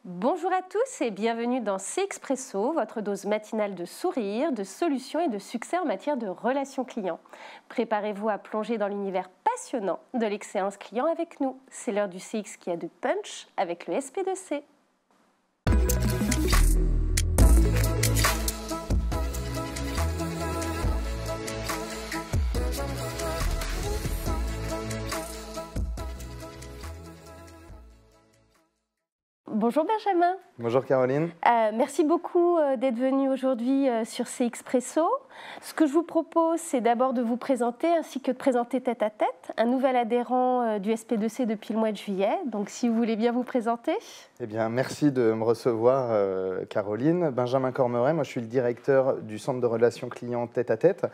Bonjour à tous et bienvenue dans C-Expresso, votre dose matinale de sourire, de solutions et de succès en matière de relations clients. Préparez-vous à plonger dans l'univers passionnant de l'excellence client avec nous. C'est l'heure du CX qui a de punch avec le SP2C. Bonjour Benjamin. Bonjour Caroline. Merci beaucoup d'être venu aujourd'hui sur C-Expresso. Ce que je vous propose, c'est d'abord de vous présenter ainsi que de présenter tête à tête un nouvel adhérent du SP2C depuis le mois de juillet. Donc si vous voulez bien vous présenter. Eh bien, merci de me recevoir Caroline. Benjamin Cormeret, moi je suis le directeur du centre de relations clients tête à tête.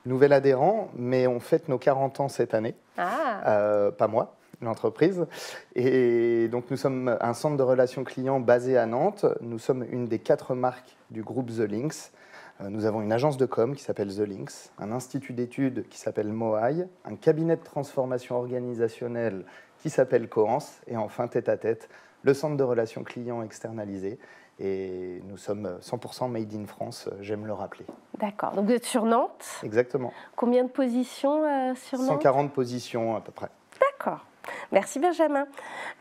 Nouvel adhérent, mais on fête nos 40 ans cette année. Pas moi. L'entreprise. Et donc nous sommes un centre de relations clients basé à Nantes. Nous sommes une des 4 marques du groupe The Links. Nous avons une agence de com qui s'appelle The Links, un institut d'études qui s'appelle Moai, un cabinet de transformation organisationnelle qui s'appelle Coance, et enfin tête à tête, le centre de relations clients externalisé. Et nous sommes 100% made in France, j'aime le rappeler. D'accord, donc vous êtes sur Nantes. Exactement. Combien de positions sur Nantes? 140 positions à peu près. D'accord. Merci Benjamin.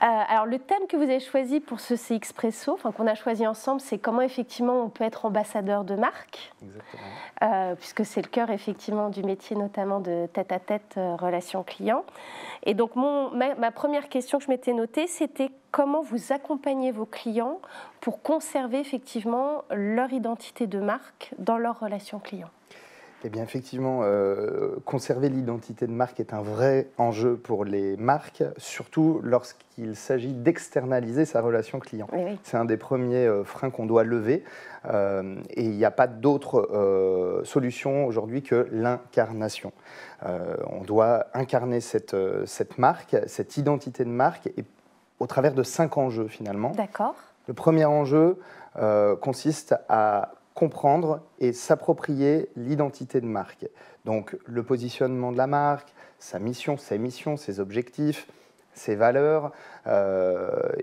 Alors le thème que vous avez choisi pour ce C-Expresso, qu'on a choisi ensemble, c'est comment effectivement on peut être ambassadeur de marque. Exactement. Puisque c'est le cœur effectivement du métier, notamment de tête-à-tête relation client. Et donc ma première question que je m'étais notée, c'était comment vous accompagnez vos clients pour conserver effectivement leur identité de marque dans leur relation client. Eh bien, effectivement, conserver l'identité de marque est un vrai enjeu pour les marques, surtout lorsqu'il s'agit d'externaliser sa relation client. Oui. C'est un des premiers freins qu'on doit lever. Et il n'y a pas d'autre solution aujourd'hui que l'incarnation. On doit incarner cette marque, cette identité de marque, et au travers de 5 enjeux finalement. D'accord. Le premier enjeu consiste à comprendre et s'approprier l'identité de marque. Donc le positionnement de la marque, sa mission, ses missions, ses objectifs, ses valeurs.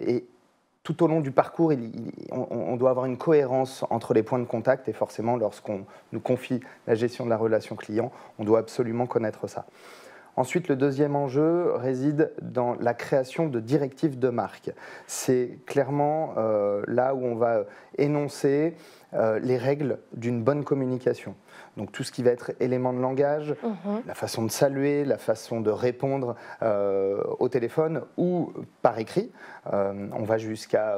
Et tout au long du parcours, on doit avoir une cohérence entre les points de contact, et forcément lorsqu'on nous confie la gestion de la relation client, on doit absolument connaître ça. Ensuite, le deuxième enjeu réside dans la création de directives de marque. C'est clairement là où on va énoncer les règles d'une bonne communication. Donc tout ce qui va être élément de langage, la façon de saluer, la façon de répondre au téléphone ou par écrit. On va jusqu'à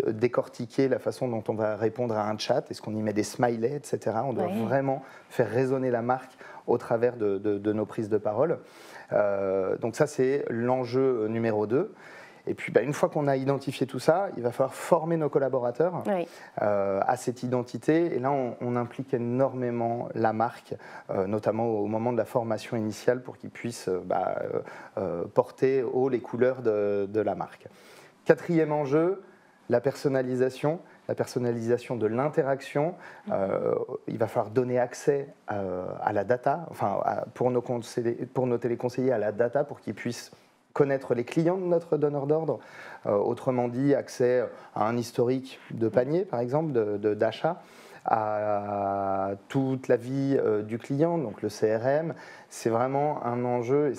décortiquer la façon dont on va répondre à un chat. Est-ce qu'on y met des smileys, etc. On doit vraiment faire résonner la marque au travers de nos prises de parole. Donc ça, c'est l'enjeu numéro 2. Et puis, une fois qu'on a identifié tout ça, il va falloir former nos collaborateurs à cette identité. Et là, on implique énormément la marque, notamment au moment de la formation initiale, pour qu'ils puissent porter haut les couleurs de la marque. Quatrième enjeu, la personnalisation de l'interaction. Il va falloir donner accès à la data, pour nos téléconseillers, à la data, pour qu'ils puissent connaître les clients de notre donneur d'ordre, autrement dit, accès à un historique de panier, par exemple, d'achat, à toute la vie du client, donc le CRM. C'est vraiment un enjeu.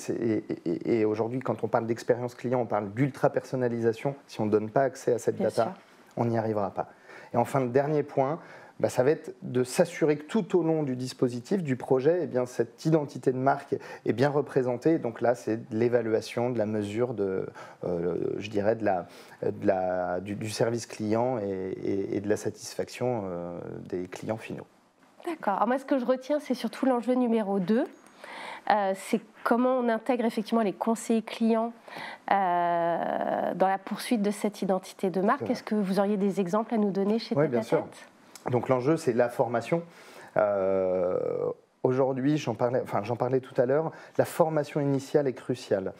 Et aujourd'hui, quand on parle d'expérience client, on parle d'ultra-personnalisation. Si on ne donne pas accès à cette data, on n'y arrivera pas. Et enfin, le dernier point, ça va être de s'assurer que tout au long du dispositif, du projet, cette identité de marque est bien représentée. Donc là, c'est de l'évaluation, de la mesure, je dirais, du service client et de la satisfaction des clients finaux. D'accord. Alors moi, ce que je retiens, c'est surtout l'enjeu numéro 2. C'est comment on intègre effectivement les conseillers clients dans la poursuite de cette identité de marque. Est-ce que vous auriez des exemples à nous donner chez Tête à Tête ? Oui, bien sûr. Donc l'enjeu, c'est la formation. Aujourd'hui, j'en parlais tout à l'heure, la formation initiale est cruciale.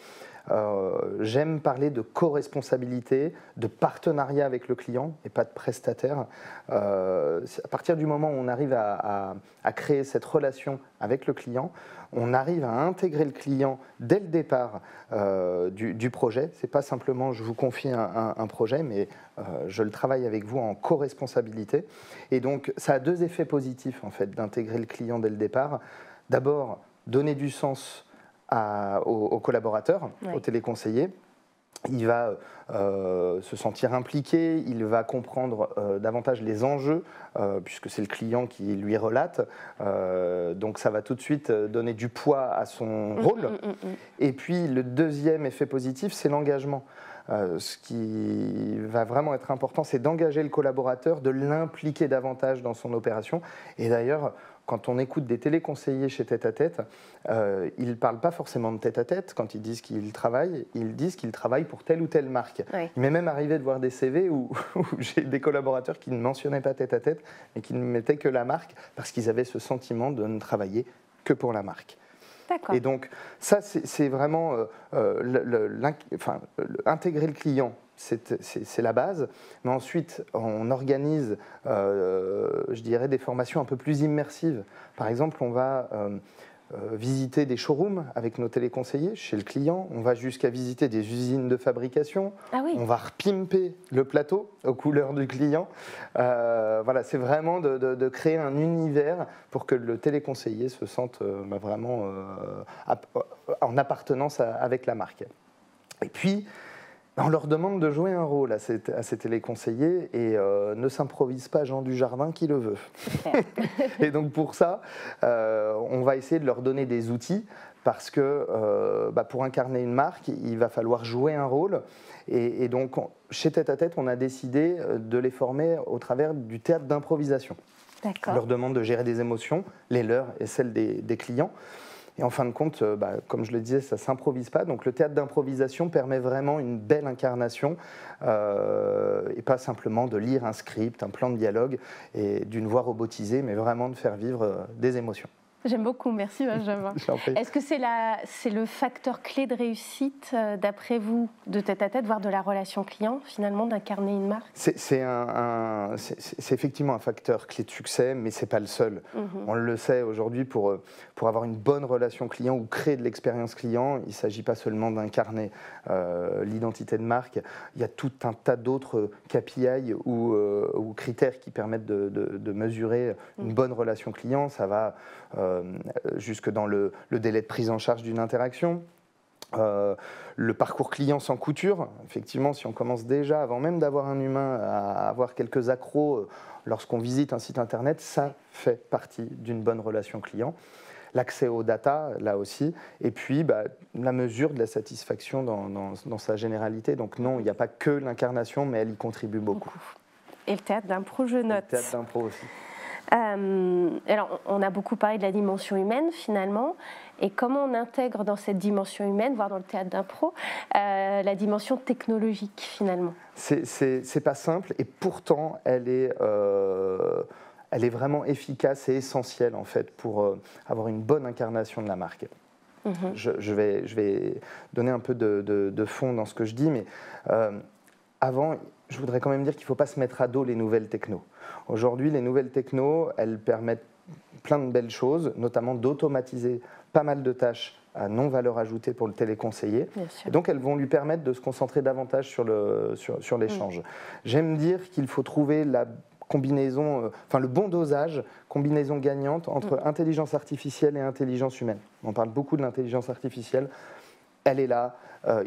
J'aime parler de co-responsabilité, de partenariat avec le client et pas de prestataire. À partir du moment où on arrive à créer cette relation avec le client, on arrive à intégrer le client dès le départ du projet. Ce n'est pas simplement je vous confie un projet, mais je le travaille avec vous en co-responsabilité. Et donc, ça a deux effets positifs en fait, d'intégrer le client dès le départ. D'abord, donner du sens aux collaborateurs, aux téléconseillers. Il va se sentir impliqué, il va comprendre davantage les enjeux, puisque c'est le client qui lui relate. Donc ça va tout de suite donner du poids à son rôle. Et puis le deuxième effet positif, c'est l'engagement. Ce qui va vraiment être important, c'est d'engager le collaborateur, de l'impliquer davantage dans son opération. Et d'ailleurs, quand on écoute des téléconseillers chez Tête à Tête, ils ne parlent pas forcément de Tête à Tête quand ils disent qu'ils travaillent, ils disent qu'ils travaillent pour telle ou telle marque. Oui. Il m'est même arrivé de voir des CV où j'ai des collaborateurs qui ne mentionnaient pas Tête à Tête, mais qui ne mettaient que la marque parce qu'ils avaient ce sentiment de ne travailler que pour la marque. Et donc, ça, c'est vraiment intégrer le client. C'est la base, mais ensuite on organise, je dirais, des formations un peu plus immersives. Par exemple, on va visiter des showrooms avec nos téléconseillers chez le client, on va jusqu'à visiter des usines de fabrication, on va repimper le plateau aux couleurs du client. Voilà, c'est vraiment de créer un univers pour que le téléconseiller se sente vraiment en appartenance avec la marque. Et puis, on leur demande de jouer un rôle à ces téléconseillers et ne s'improvise pas Jean Dujardin qui le veut. Et donc pour ça, on va essayer de leur donner des outils parce que pour incarner une marque, il va falloir jouer un rôle. Et donc chez Tête à Tête, on a décidé de les former au travers du théâtre d'improvisation. On leur demande de gérer des émotions, les leurs et celles des clients. Et en fin de compte, comme je le disais, ça ne s'improvise pas. Donc le théâtre d'improvisation permet vraiment une belle incarnation et pas simplement de lire un script, un plan de dialogue et d'une voix robotisée, mais vraiment de faire vivre des émotions. J'aime beaucoup, merci Benjamin. Est-ce que c'est le facteur clé de réussite, d'après vous, de Tête à Tête, voire de la relation client, finalement, d'incarner une marque ? C'est effectivement un facteur clé de succès, mais ce n'est pas le seul. On le sait aujourd'hui, pour avoir une bonne relation client ou créer de l'expérience client, il ne s'agit pas seulement d'incarner l'identité de marque. Il y a tout un tas d'autres KPI ou critères qui permettent de mesurer une bonne relation client. Ça va jusque dans le délai de prise en charge d'une interaction, le parcours client sans couture. Effectivement, si on commence déjà, avant même d'avoir un humain, à avoir quelques accros lorsqu'on visite un site internet, ça fait partie d'une bonne relation client. L'accès aux data, là aussi, et puis la mesure de la satisfaction dans sa généralité. Donc non, il n'y a pas que l'incarnation, mais elle y contribue beaucoup. Et le théâtre d'impro, je note. Le théâtre d'impro aussi. Alors, on a beaucoup parlé de la dimension humaine, finalement, et comment on intègre dans cette dimension humaine, voire dans le théâtre d'impro, la dimension technologique, finalement. C'est pas simple, et pourtant, elle est vraiment efficace et essentielle, en fait, pour avoir une bonne incarnation de la marque. Je vais donner un peu de fond dans ce que je dis, mais avant, je voudrais quand même dire qu'il ne faut pas se mettre à dos les nouvelles technos. Aujourd'hui, les nouvelles technos, elles permettent plein de belles choses, notamment d'automatiser pas mal de tâches à non-valeur ajoutée pour le téléconseiller. Et donc, elles vont lui permettre de se concentrer davantage sur l'échange. J'aime dire qu'il faut trouver la combinaison, le bon dosage, combinaison gagnante entre intelligence artificielle et intelligence humaine. On parle beaucoup de l'intelligence artificielle. Elle est là,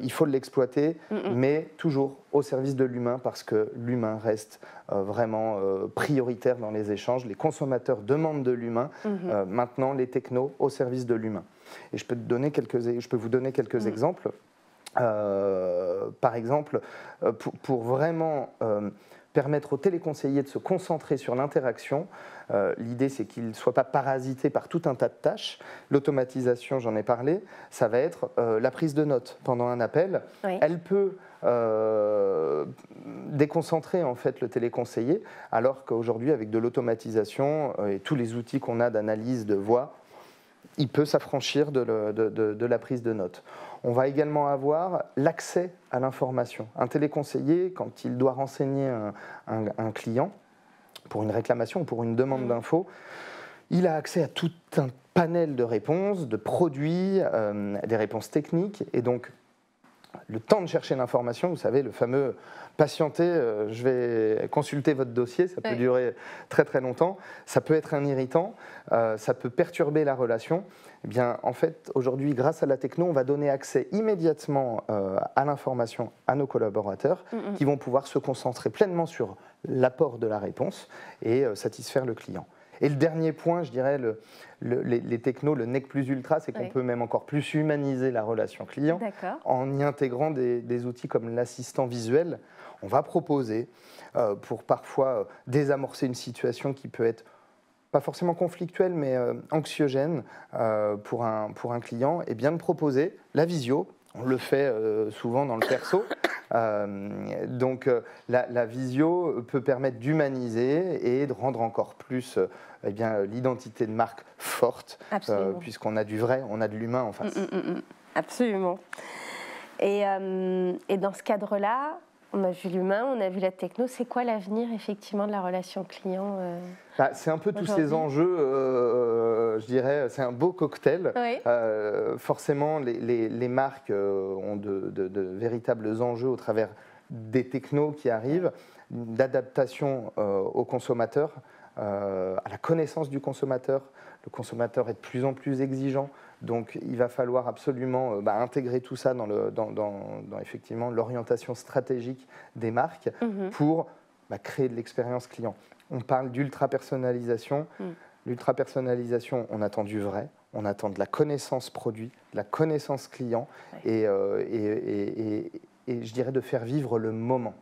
il faut l'exploiter, mais toujours au service de l'humain, parce que l'humain reste vraiment prioritaire dans les échanges. Les consommateurs demandent de l'humain, maintenant les technos au service de l'humain. Et je peux vous donner quelques exemples. Par exemple, pour vraiment permettre aux téléconseillers de se concentrer sur l'interaction. L'idée, c'est qu'ils ne soient pas parasités par tout un tas de tâches. L'automatisation, j'en ai parlé, ça va être la prise de notes pendant un appel. Oui. Elle peut déconcentrer en fait le téléconseiller, alors qu'aujourd'hui, avec de l'automatisation et tous les outils qu'on a d'analyse de voix, il peut s'affranchir de la prise de notes. On va également avoir l'accès à l'information. Un téléconseiller, quand il doit renseigner un client pour une réclamation ou pour une demande d'info, il a accès à tout un panel de réponses, de produits, des réponses techniques. Et donc, le temps de chercher l'information, vous savez, le fameux patienter, je vais consulter votre dossier, ça peut durer très très longtemps, ça peut être un irritant, ça peut perturber la relation. Eh bien, en fait, aujourd'hui, grâce à la techno, on va donner accès immédiatement à l'information à nos collaborateurs qui vont pouvoir se concentrer pleinement sur l'apport de la réponse et satisfaire le client. Et le dernier point, je dirais, les technos, le nec plus ultra, c'est qu'on peut même encore plus humaniser la relation client en y intégrant des outils comme l'assistant visuel. On va proposer, pour parfois désamorcer une situation qui peut être pas forcément conflictuelle, mais anxiogène pour un client, et bien de proposer la visio. On le fait souvent dans le perso. Donc la visio peut permettre d'humaniser et de rendre encore plus l'identité de marque forte, puisqu'on a du vrai, on a de l'humain en face. Absolument. Et dans ce cadre-là, on a vu l'humain, on a vu la techno. C'est quoi l'avenir effectivement de la relation client c'est un peu tous ces enjeux, je dirais, c'est un beau cocktail. Forcément, les marques ont de véritables enjeux au travers des technos qui arrivent, d'adaptation aux consommateurs, à la connaissance du consommateur. Le consommateur est de plus en plus exigeant, donc il va falloir absolument intégrer tout ça dans effectivement l'orientation stratégique des marques pour créer de l'expérience client. On parle d'ultra-personnalisation. L'ultra-personnalisation, on attend du vrai, on attend de la connaissance produit, de la connaissance client et je dirais de faire vivre le moment.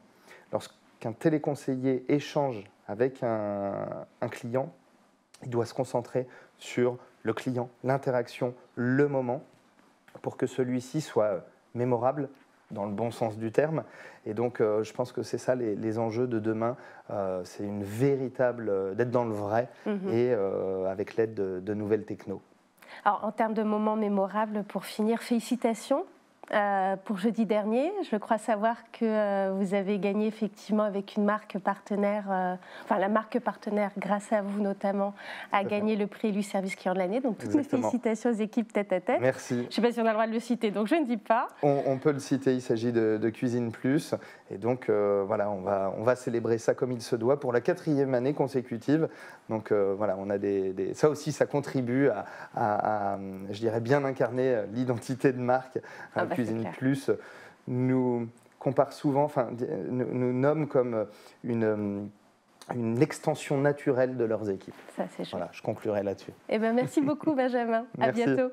Lorsqu'un téléconseiller échange avec un client, il doit se concentrer sur le client, l'interaction, le moment, pour que celui-ci soit mémorable, dans le bon sens du terme. Et donc, je pense que c'est ça les enjeux de demain. C'est une véritable... d'être dans le vrai et avec l'aide de nouvelles technos. Alors, en termes de moments mémorables, pour finir, félicitations pour jeudi dernier. Je crois savoir que vous avez gagné effectivement avec une marque partenaire, la marque partenaire, grâce à vous notamment, a gagné le prix élu service client de l'année. Donc toutes mes félicitations aux équipes tête à tête. Merci. Je ne sais pas si on a le droit de le citer, donc je ne dis pas. On peut le citer, il s'agit de Cuisine Plus. Et donc voilà, on va célébrer ça comme il se doit pour la 4e année consécutive. Donc voilà, on a ça aussi, ça contribue à je dirais, bien incarner l'identité de marque. Cuisine Plus nous compare souvent, nous nomme comme une extension naturelle de leurs équipes. Ça, c'est chouette. Voilà, je conclurai là-dessus. Eh ben, merci beaucoup, Benjamin. À bientôt.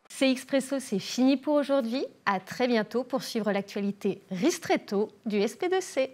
CXpresso, c'est fini pour aujourd'hui. À très bientôt pour suivre l'actualité ristretto du SP2C.